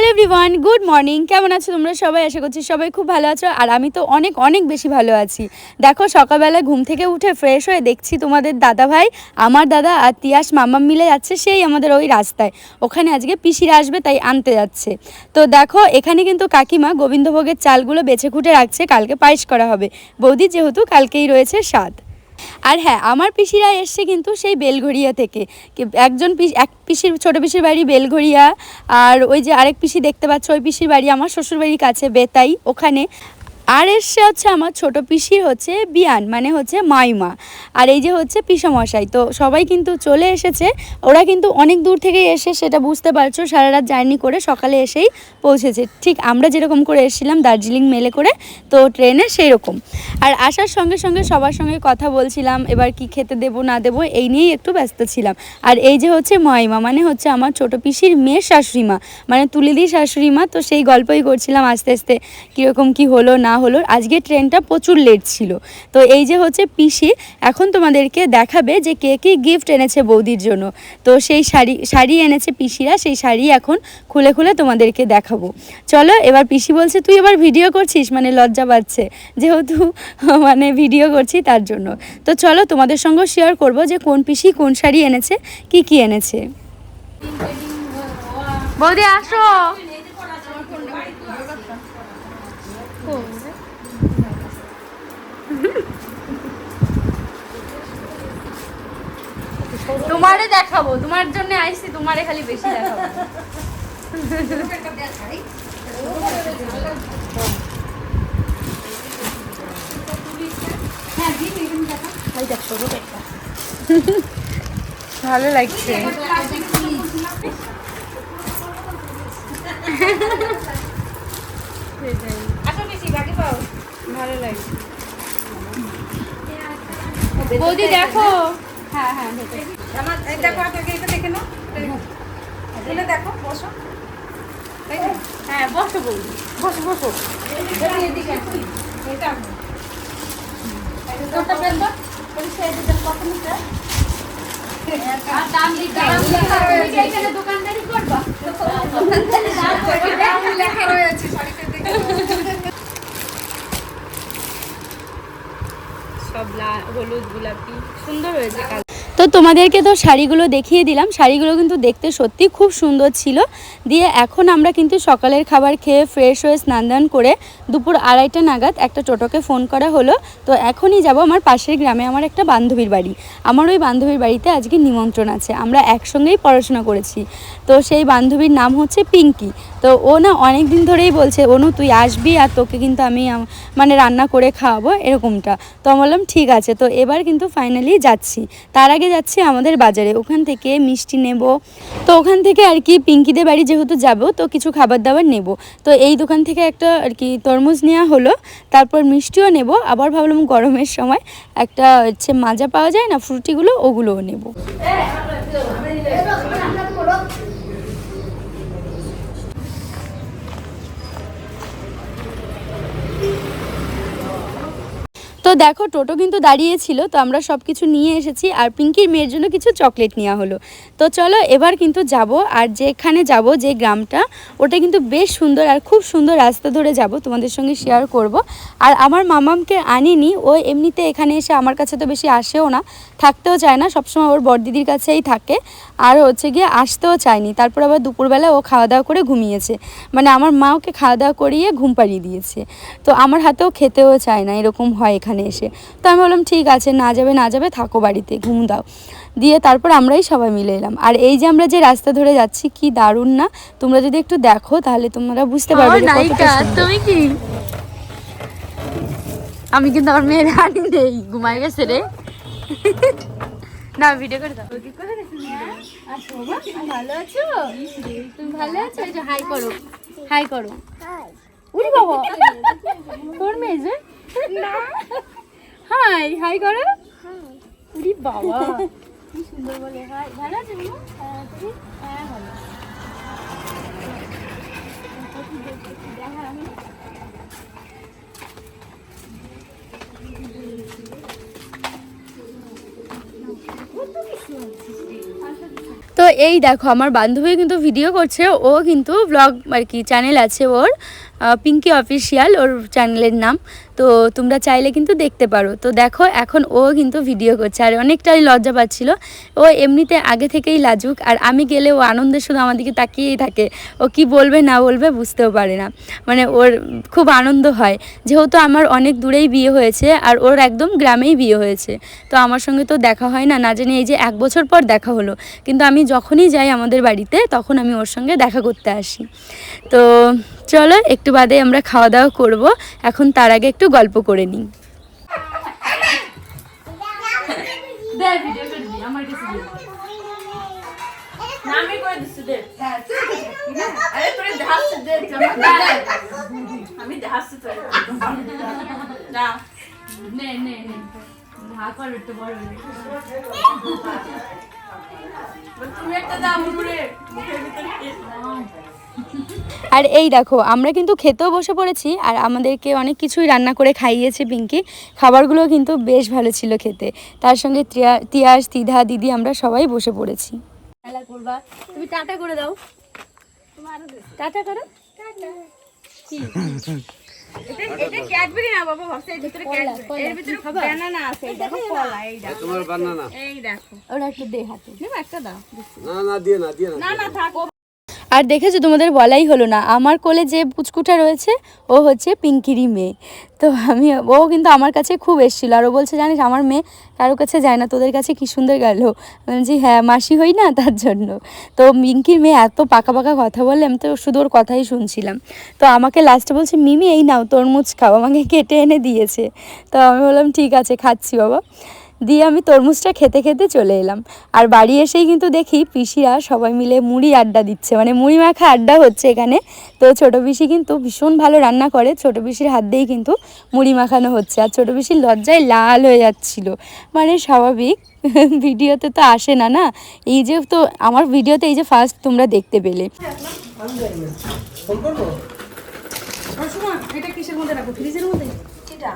Hello everyone, good morning. কেমন আছো তোমরা সবাই? আশা করছি সবাই খুব ভালো আছো। আর আমি তো অনেক অনেক বেশি ভালো আছি। দেখো সকালবেলা ঘুম থেকে উঠে ফ্রেশ হয়ে দেখছি তোমাদের দাদা ভাই, আমার দাদা আর তিয়াস মাম্মা মিলে যাচ্ছে সেই আমাদের ওই রাস্তায়। ওখানে আজকে পিসিরা আসবে তাই আনতে যাচ্ছে। তো দেখো এখানে কিন্তু কাকিমা গোবিন্দভোগের চালগুলো বেছে খুঁটে রাখছে, কালকে পায়েস করা হবে। বৌদি যেহেতু কালকেই রয়েছে স্বাদ। আর হ্যাঁ, আমার পিসিরা এসছে কিন্তু সেই বেলঘড়িয়া থেকে। এক পিসির ছোটো পিসির বাড়ি বেলঘড়িয়া, আর ওই যে আরেক পিসি দেখতে পাচ্ছ ওই পিসির বাড়ি আমার শ্বশুরবাড়ির কাছে বেতাই ওখানে। আর এসছে হচ্ছে আমার ছোটো পিসির হচ্ছে বিয়ান, মানে হচ্ছে মাইমা। আর এই যে হচ্ছে পিসমশাই। তো সবাই কিন্তু চলে এসেছে। ওরা কিন্তু অনেক দূর থেকে এসে, সেটা বুঝতে পারছো, সারা রাত জার্নি করে সকালে এসেই পৌঁছেছে। ঠিক আমরা যেরকম করে এসেছিলাম দার্জিলিং মেলে করে, তো ট্রেনে সেই রকম। আর আসার সঙ্গে সঙ্গে সবার সঙ্গে কথা বলছিলাম, এবার কি খেতে দেবো না দেবো এই নিয়েই একটু ব্যস্ত ছিলাম। আর এই যে হচ্ছে মাইমা, মানে হচ্ছে আমার ছোটো পিসির মেয়ের শাশুড়িমা, মানে তুলিদির শাশুড়িমা। তো সেই গল্পই করছিলাম আস্তে আস্তে কীরকম কী হলো না হলো। আজকে ট্রেনটা প্রচুর লেট ছিল। তো এই যে হচ্ছে পিসি এখন তোমাদেরকে দেখাবে যে কে কী গিফট এনেছে বৌদির জন্য। তো সেই শাড়ি এনেছে পিসিরা, সেই শাড়ি এখন খুলে খুলে তোমাদেরকে দেখাবো। চলো, এবার পিসি বলছে তুই এবার ভিডিও করছিস, মানে লজ্জা পাচ্ছে যেহেতু মানে ভিডিও করছি তার জন্য। তো চলো তোমাদের সঙ্গে শেয়ার করব যে কোন পিসি কোন শাড়ি এনেছে, কি কি এনেছে। বৌদি আসো। তোমারে দেখাবো, তোমার জন্য আইছি, তোমারে খালি বেশি দেখাবো। ভালো লাগছে। ভালো লাগছে। বৌদি দেখো। হ্যাঁ হ্যাঁ দেখো, এটা দেখে নাও, দেখো বসো। হ্যাঁ বসো বৌদি, বসো বসো। দোকানদারি করবা? সব হলুদ গোলাপি সুন্দর হয়েছে। তো তোমাদেরকে তো শাড়িগুলো দেখিয়ে দিলাম। শাড়িগুলো কিন্তু দেখতে সত্যি খুব সুন্দর ছিল। দিয়ে এখন আমরা কিন্তু সকালের খাবার খেয়ে ফ্রেশ হয়ে স্নান দান করে দুপুর 2:30 নাগাদ একটা টোটোকে ফোন করা হলো। তো এখনই যাব আমার পাশের গ্রামে আমার একটা বান্ধবীর বাড়ি। আমার ওই বান্ধবীর বাড়িতে আজকে নিমন্ত্রণ আছে। আমরা একসঙ্গেই পড়াশোনা করেছি। তো সেই বান্ধবীর নাম হচ্ছে পিঙ্কি। তো ও না অনেক দিন ধরেই বলছে অনু তুই আসবি আর তোকে কিন্তু আমি মানে রান্না করে খাওয়াবো এরকমটা। তো আমি বললাম ঠিক আছে। তো এবার কিন্তু ফাইনালি যাচ্ছি। তার আগে যাচ্ছি আমাদের বাজারে, ওখান থেকে মিষ্টি নেব। তো ওখান থেকে আর কি পিঙ্কিদের বাড়ি যেহেতু যাব তো কিছু খাবার দাবার নেব। তো এই দোকান থেকে একটা আর কি তরমুজ নেওয়া হলো, তারপর মিষ্টিও নেব। আবার ভাবলাম গরমের সময় একটা হচ্ছে মাজা পাওয়া যায় না, ফ্রুটিগুলো, ওগুলোও নেব। তো দেখো টোটো কিন্তু দাঁড়িয়েছিল, তো আমরা সব কিছু নিয়ে এসেছি। আর পিঙ্কির মেয়ের জন্য কিছু চকলেট নেওয়া হলো। তো চলো এবার কিন্তু যাব। আর যেখানে যাব, যে গ্রামটা, ওটা কিন্তু বেশ সুন্দর আর খুব সুন্দর রাস্তা ধরে যাব, তোমাদের সঙ্গে শেয়ার করব। আর আমার মামামকে আনিনি, ও এমনিতে এখানে এসে আমার কাছে তো বেশি আসেও না, থাকতেও চায় না, সবসময় ওর বড়দিদির কাছেই থাকে। আর হচ্ছে গিয়ে আসতেও চায়নি। তারপর আবার দুপুরবেলা ও খাওয়া দাওয়া করে ঘুমিয়েছে, মানে আমার মা ওকে খাওয়া দাওয়া করিয়ে ঘুম পাড়িয়ে দিয়েছে। তো আমার হাতেও খেতেও চায় না, এরকম হয় এখানে এসে। তো আমি বললাম ঠিক আছে, না যাবে থাকো বাড়িতে, ঘুম দাও। দিয়ে তারপর আমরাই সবাই মিলে এলাম। আর এই যে আমরা যে রাস্তা ধরে যাচ্ছি কি দারুণ না, তোমরা যদি একটু দেখো তাহলে তোমরা বুঝতে পারবে যে কতটা সুন্দর। তুমি কি? আমি কিন্তু আমার মেয়ের হানি নেই, ঘুমাই গেছে রে। না ভিডিও করে দাও। ভালো আছো? তুমি ভালো আছো? এই যে হাই করো, হাই করো। উরি বাবা, তোর মেয়ে যে হাই হাই করো। উরি বাবা কি সুন্দর বলে হাই। ভালো আছো? তুমি? হ্যাঁ ভালো। তো এই দেখো আমার বান্ধবী কিন্তু ভিডিও করছে, ও কিন্তু ব্লগ আর কি চ্যানেল আছে ওর, পিঙ্কি অফিসিয়াল ওর চ্যানেলের নাম। তো তোমরা চাইলে কিন্তু দেখতে পারো। তো দেখো এখন ও কিন্তু ভিডিও করছে আর অনেকটাই লজ্জা পাচ্ছিল। ও এমনিতে আগে থেকেই লাজুক, আর আমি গেলে ও আনন্দে শুধু আমার দিকে তাকিয়েই থাকে, ও কি বলবে না বলবে বুঝতেও পারে না। মানে ওর খুব আনন্দ হয়, যেহেতু আমার অনেক দূরেই বিয়ে হয়েছে আর ওর একদম গ্রামেই বিয়ে হয়েছে। তো আমার সঙ্গে তো দেখা হয় না, না জানি এই যে 1 বছর পর দেখা হলো, কিন্তু আমি যখনই যাই আমাদের বাড়িতে তখন আমি ওর সঙ্গে দেখা করতে আসি। তো চলো একটু বাদে আমরা খাওয়া দাওয়া করবো, এখন তার আগে একটু গল্প করে নিই। আর এই দেখো আমরা কিন্তু খেতেও বসে পড়েছি, আর আমাদেরকে অনেক কিছুই রান্না করে খাইয়েছে পিঙ্কি। খাবারগুলো কিন্তু বেশ ভালো ছিল খেতে। তার সঙ্গে তিয়াস, তিধা, দিদি আমরা সবাই বসে পড়েছি। খেলা করবা, তুমি টাটা করে দাও, টাটা করো। কি এটা ক্যাডবেরি না বাবা, ভাবছে এর ভিতরে ক্যাডবেরি, এর ভিতরে বানানা আছে। এই দেখো কলা, এই দেখো তোমার বানানা, এই দেখো ওরা একটু দে হাতে, নেবা একটা দাও। না না দিয়ে না, না না থাকো। আর দেখেছো তোমাদের বলাই হলো না, আমার কোলে যে পুচকুটা রয়েছে ও হচ্ছে পিঙ্কিরই মেয়ে। তো ও কিন্তু আমার কাছে খুব এসেছিল, আর ও বলছে জানিস আমার মেয়ে কারো কাছে যায় না, তোদের কাছে কি সুন্দর গেল। বলছি হ্যাঁ মাসি হই না তার জন্য। তো পিঙ্কির মেয়ে এত পাকা পাকা কথা বলে, আমি তো শুধু ওর কথাই শুনছিলাম। তো আমাকে লাস্টে বলছে মিমি এই নাও তরমুজ খাও, আমাকে কেটে এনে দিয়েছে। তো আমি বললাম ঠিক আছে খাচ্ছি বাবা। দিয়ে আমি তরমুজটা খেতে খেতে চলে এলাম। আর বাড়ি এসেই কিন্তু দেখি পিসিরা সবাই মিলে মুড়ি আড্ডা দিচ্ছে, মানে মুড়ি মাখা আড্ডা হচ্ছে এখানে। তো ছোটো পিসি কিন্তু ভীষণ ভালো রান্না করে, ছোটো পিসির হাত দিয়েই কিন্তু মুড়ি মাখানো হচ্ছে। আর ছোটো পিসির লজ্জায় লাল হয়ে যাচ্ছিল, মানে স্বাভাবিক, ভিডিওতে তো আসে না না, এই যে তো আমার ভিডিওতে এই যে ফার্স্ট তোমরা দেখতে পেলে। এটা কিসের মধ্যে রাখো, ফ্রিজের মধ্যে? এটা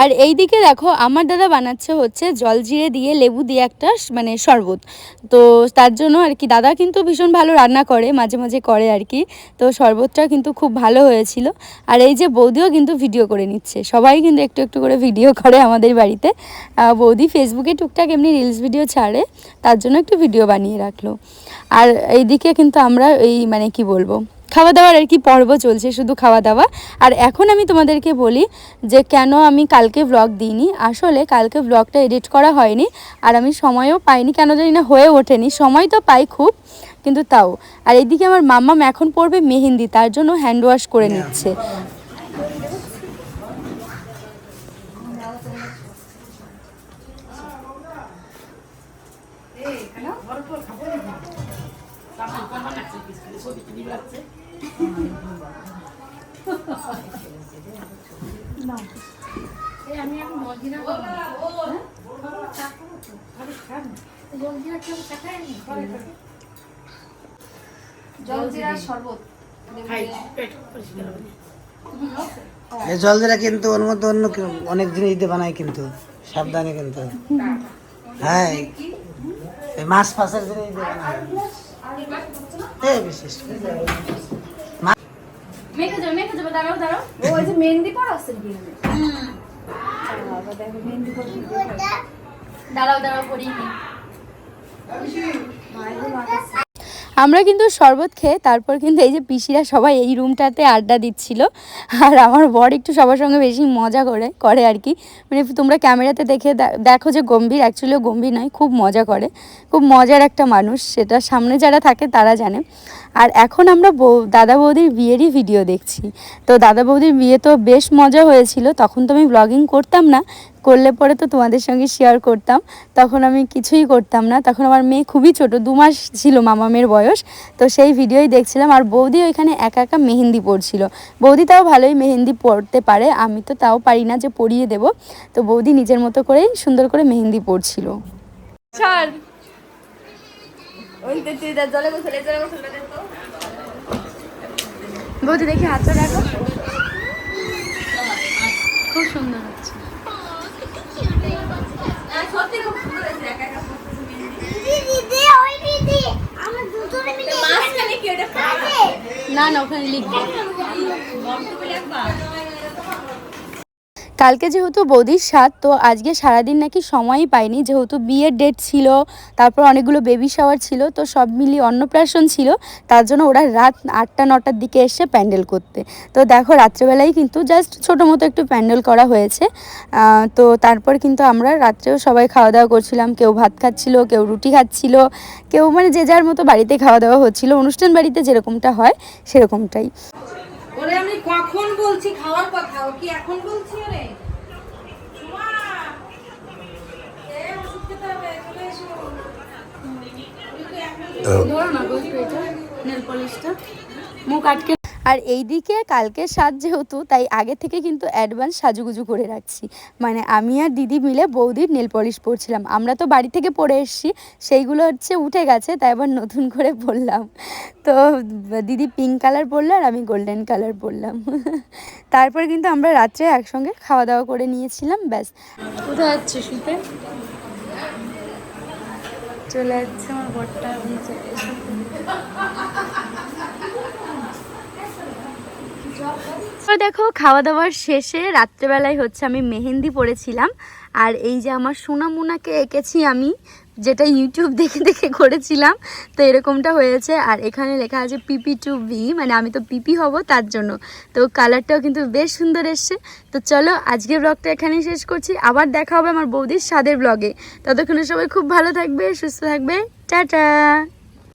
আর এই দিকে দেখো আমার দাদা বানাচ্ছে হচ্ছে জলজিরে দিয়ে লেবু দিয়ে একটা মানে শরবত। তো তার জন্য আর কি দাদা কিন্তু ভীষণ ভালো রান্না করে, মাঝে মাঝে করে আর কি। তো শরবতটা কিন্তু খুব ভালো হয়েছিল। আর এই যে বৌদিও কিন্তু ভিডিও করে নিচ্ছে, সবাই কিন্তু একটু একটু করে ভিডিও করে আমাদের বাড়িতে। বৌদি ফেসবুকে টুকটাক এমনি রিলস ভিডিও ছাড়ে, তার জন্য একটু ভিডিও বানিয়ে রাখলো। আর এইদিকে কিন্তু আমরা এই মানে কি বলবো খাওয়া দাওয়ার আর কি পর্ব চলছে, শুধু খাওয়া দাওয়া। আর এখন আমি তোমাদেরকে বলি যে কেন আমি কালকে ব্লগ দিইনি। আসলে কালকে ব্লগটা এডিট করা হয়নি, আর আমি সময়ও পাইনি, কেন জানি না হয়ে ওঠেনি। সময় তো পাই খুব, কিন্তু তাও। আর এইদিকে আমার মাম্মাম এখন পড়বে মেহেন্দি, তার জন্য হ্যান্ড ওয়াশ করে নিচ্ছে। জলজিরা কিন্তু ওর মধ্যে অন্য অনেক জিনিস দিয়ে বানায়, কিন্তু সাবধানে কিন্তু। হ্যাঁ মাছ ফাঁসের জিনিস দিয়ে বানায় বিশেষ করে। আমরা কিন্তু শরবত খেয়ে তারপর কিন্তু এই যে পিসিরা সবাই এই রুমটাতে আড্ডা দিচ্ছিল। আর আমার বর একটু সবার সঙ্গে বেশি মজা করে আর কি, মানে তোমরা ক্যামেরাতে দেখো যে গম্ভীর, অ্যাকচুয়ালিও গম্ভীর নয়, খুব মজা করে, খুব মজার একটা মানুষ, সেটা সামনে যারা থাকে তারা জানে। আর এখন আমরা দাদা বৌদির বিয়েরই ভিডিও দেখছি। তো দাদা বৌদির বিয়ে তো বেশ মজা হয়েছিল, তখন তো আমি ব্লগিং করতাম না, করলে পরে তো তোমাদের সঙ্গে শেয়ার করতাম, তখন আমি কিছুই করতাম না, তখন আমার মেয়ে খুবই ছোট, 2 মাস ছিল মামামের বয়স। তো সেই ভিডিওই দেখছিলাম, আর বৌদি ওইখানে একা একা মেহেন্দি পড়ছিল। বৌদি তাও ভালোই মেহেন্দি পড়তে পারে, আমি তো তাও পারি না যে পরিয়ে দেব। তো বৌদি নিজের মতো করেই সুন্দর করে মেহেন্দি পড়ছিল। বৌদি দেখি হাতটা দেখো, খুব সুন্দর হচ্ছে। না না, ওখানে লিখবে। কালকে যেহেতু বৌদির সাথ, তো আজকে সারাদিন নাকি সময়ই পাইনি, যেহেতু বিয়ের ডেট ছিল, তারপর অনেকগুলো বেবি শাওয়ার ছিল, তো সব মিলিয়ে অন্নপ্রাশন ছিল, তার জন্য ওরা রাত 8টা-9টার দিকে এসে প্যান্ডেল করতে। তো দেখো রাত্রেবেলায় কিন্তু জাস্ট ছোটো মতো একটু প্যান্ডেল করা হয়েছে। তো তারপর কিন্তু আমরা রাত্রেও সবাই খাওয়া দাওয়া করছিলাম, কেউ ভাত খাচ্ছিল, কেউ রুটি খাচ্ছিল, কেউ মানে যে যার মতো বাড়িতে খাওয়া দাওয়া হচ্ছিল, অনুষ্ঠান বাড়িতে যেরকমটা হয় সেরকমটাই। ওরে আমি কখন বলছি খাওয়ার কথা, ও কি এখন বলছি? ওরে ধরো না গো একটু এটা, নেল পলিশটা মুখ আটকে। আর এইদিকে কালকে সাজ যেহেতু, তাই আগে থেকে কিন্তু অ্যাডভান্স সাজুগুজু করে রাখছি। মানে আমি আর দিদি মিলে বৌদির নেল পলিশ পরছিলাম। আমরা তো বাড়ি থেকে পরে এসেছি, সেইগুলো হচ্ছে উঠে গেছে, তাই আবার নতুন করে পরলাম। তো দিদি পিঙ্ক কালার পরলো আর আমি গোল্ডেন কালার পরলাম। তারপর কিন্তু আমরা রাত্রে একসঙ্গে খাওয়া দাওয়া করে নিয়েছিলাম, ব্যাস। কোথায় যাচ্ছে শুতে? চলে যাচ্ছে আমার বরটা। তো দেখো খাওয়া দাওয়ার শেষে রাত্রেবেলায় হচ্ছে আমি মেহেন্দি পড়েছিলাম, আর এই যে আমার সোনামুনাকে এঁকেছি আমি, যেটা ইউটিউব দেখে দেখে করেছিলাম, তো এরকমটা হয়েছে। আর এখানে লেখা আছে PP2B, মানে আমি তো পিপি হব তার জন্য। তো কালারটাও কিন্তু বেশ সুন্দর এসছে। তো চলো আজকের ব্লগটা এখানেই শেষ করছি, আবার দেখা হবে আমার বৌদির স্বাদের ব্লগে। ততক্ষণে সবাই খুব ভালো থাকবে, সুস্থ থাকবে, টাটা।